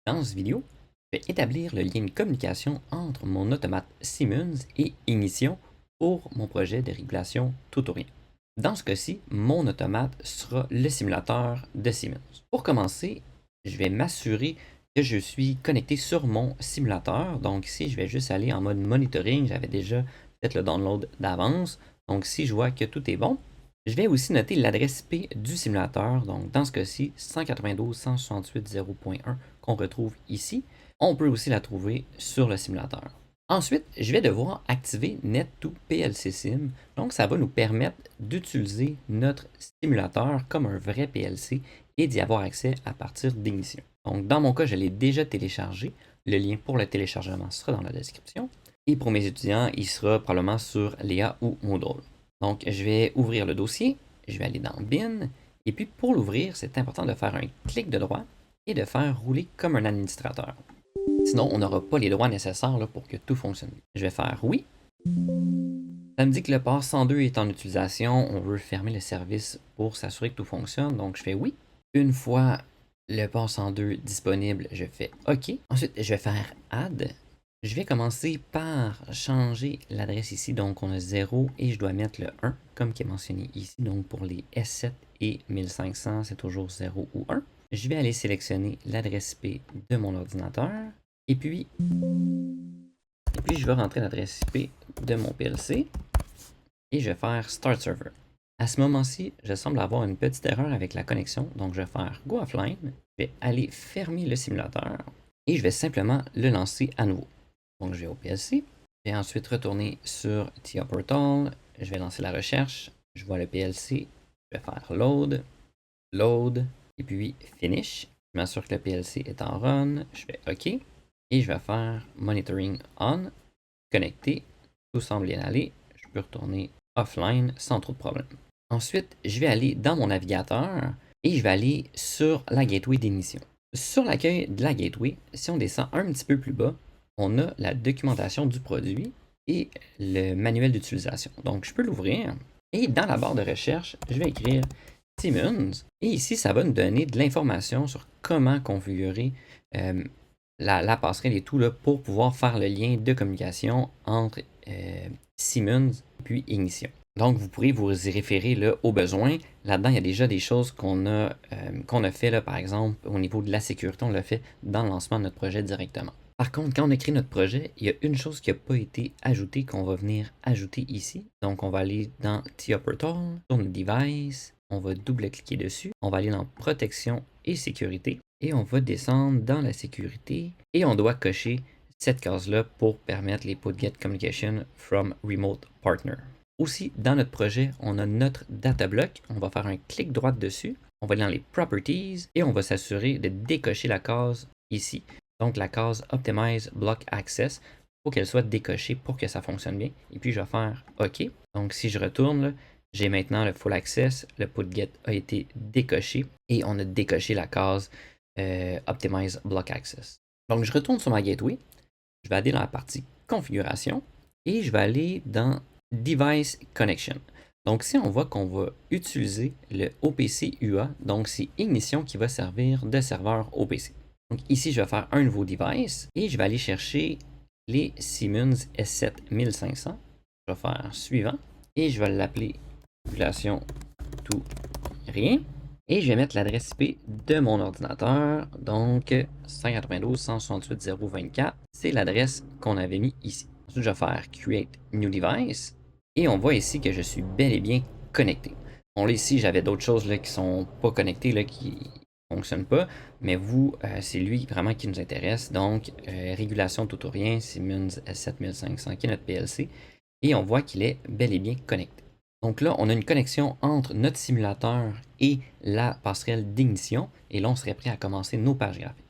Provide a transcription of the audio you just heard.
Dans cette vidéo, je vais établir le lien de communication entre mon automate Siemens et Ignition pour mon projet de régulation tout ou rien. Dans ce cas-ci, mon automate sera le simulateur de Siemens. Pour commencer, je vais m'assurer que je suis connecté sur mon simulateur. Donc ici, je vais juste aller en mode monitoring. J'avais déjà fait le download d'avance. Donc si je vois que tout est bon, je vais aussi noter l'adresse IP du simulateur. Donc dans ce cas-ci, 192.168.0.1 qu'on retrouve ici. On peut aussi la trouver sur le simulateur. Ensuite, je vais devoir activer Net2PLC-Sim. Donc, ça va nous permettre d'utiliser notre simulateur comme un vrai PLC et d'y avoir accès à partir d'Ignition. Donc, dans mon cas, je l'ai déjà téléchargé. Le lien pour le téléchargement sera dans la description. Et pour mes étudiants, il sera probablement sur Léa ou Moodle. Donc, je vais ouvrir le dossier. Je vais aller dans Bin. Et puis, pour l'ouvrir, c'est important de faire un clic de droit et de faire rouler comme un administrateur. Sinon, on n'aura pas les droits nécessaires là, pour que tout fonctionne bien. Je vais faire oui. Ça me dit que le port 102 est en utilisation. On veut fermer le service pour s'assurer que tout fonctionne. Donc, je fais oui. Une fois le port 102 disponible, je fais OK. Ensuite, je vais faire Add. Je vais commencer par changer l'adresse ici. Donc, on a 0 et je dois mettre le 1 comme qui est mentionné ici. Donc, pour les S7 et 1500, c'est toujours 0 ou 1. Je vais aller sélectionner l'adresse IP de mon ordinateur. Et puis, je vais rentrer l'adresse IP de mon PLC et je vais faire Start Server. À ce moment-ci, je semble avoir une petite erreur avec la connexion, donc je vais faire Go Offline, je vais aller fermer le simulateur et je vais simplement le lancer à nouveau. Donc je vais au PLC, je vais ensuite retourner sur TIA Portal, je vais lancer la recherche, je vois le PLC, je vais faire Load, Load, et puis Finish. Je m'assure que le PLC est en run, je fais OK. Et je vais faire Monitoring On, connecté, tout semble bien aller. Je peux retourner offline sans trop de problème. Ensuite, je vais aller dans mon navigateur et je vais aller sur la gateway d'ignition. Sur l'accueil de la gateway, si on descend un petit peu plus bas, on a la documentation du produit et le manuel d'utilisation. Donc, je peux l'ouvrir et dans la barre de recherche, je vais écrire Siemens. Et ici, ça va nous donner de l'information sur comment configurer la passerelle et tout là, pour pouvoir faire le lien de communication entre Siemens puis Ignition. Donc, vous pourrez vous y référer là, au besoin. Là-dedans, il y a déjà des choses qu'on a fait, là, par exemple, au niveau de la sécurité, on l'a fait dans le lancement de notre projet directement. Par contre, quand on a créé notre projet, il y a une chose qui n'a pas été ajoutée qu'on va venir ajouter ici. Donc, on va aller dans TIA Portal, sur le device, on va double-cliquer dessus, on va aller dans protection et sécurité et on va descendre dans la sécurité et on doit cocher cette case-là pour permettre les put get communication from remote partner. Aussi, dans notre projet, on a notre data block. On va faire un clic droit dessus. On va aller dans les properties et on va s'assurer de décocher la case ici. Donc, la case Optimize Block Access, il faut qu'elle soit décochée pour que ça fonctionne bien. Et puis, je vais faire OK. Donc, si je retourne, là, j'ai maintenant le Full Access. Le put get a été décoché et on a décoché la case Optimize Block Access. Donc, je retourne sur ma gateway. Je vais aller dans la partie configuration et je vais aller dans Device Connection. Donc, si on voit qu'on va utiliser le OPC UA, donc c'est Ignition qui va servir de serveur OPC. Donc, ici, je vais faire un nouveau device et je vais aller chercher les Siemens S7 1500. Je vais faire suivant et je vais l'appeler régulation tout rien. Et je vais mettre l'adresse IP de mon ordinateur, donc 192.168.0.24. C'est l'adresse qu'on avait mis ici. Ensuite, je vais faire Create New Device. Et on voit ici que je suis bel et bien connecté. Bon, là, ici, j'avais d'autres choses là, qui ne sont pas connectées, là, qui ne fonctionnent pas. Mais vous, c'est lui vraiment qui nous intéresse. Donc, régulation tout ou rien, Siemens S7500 qui est notre PLC. Et on voit qu'il est bel et bien connecté. Donc là, on a une connexion entre notre simulateur et la passerelle d'ignition. Et là, on serait prêt à commencer nos pages graphiques.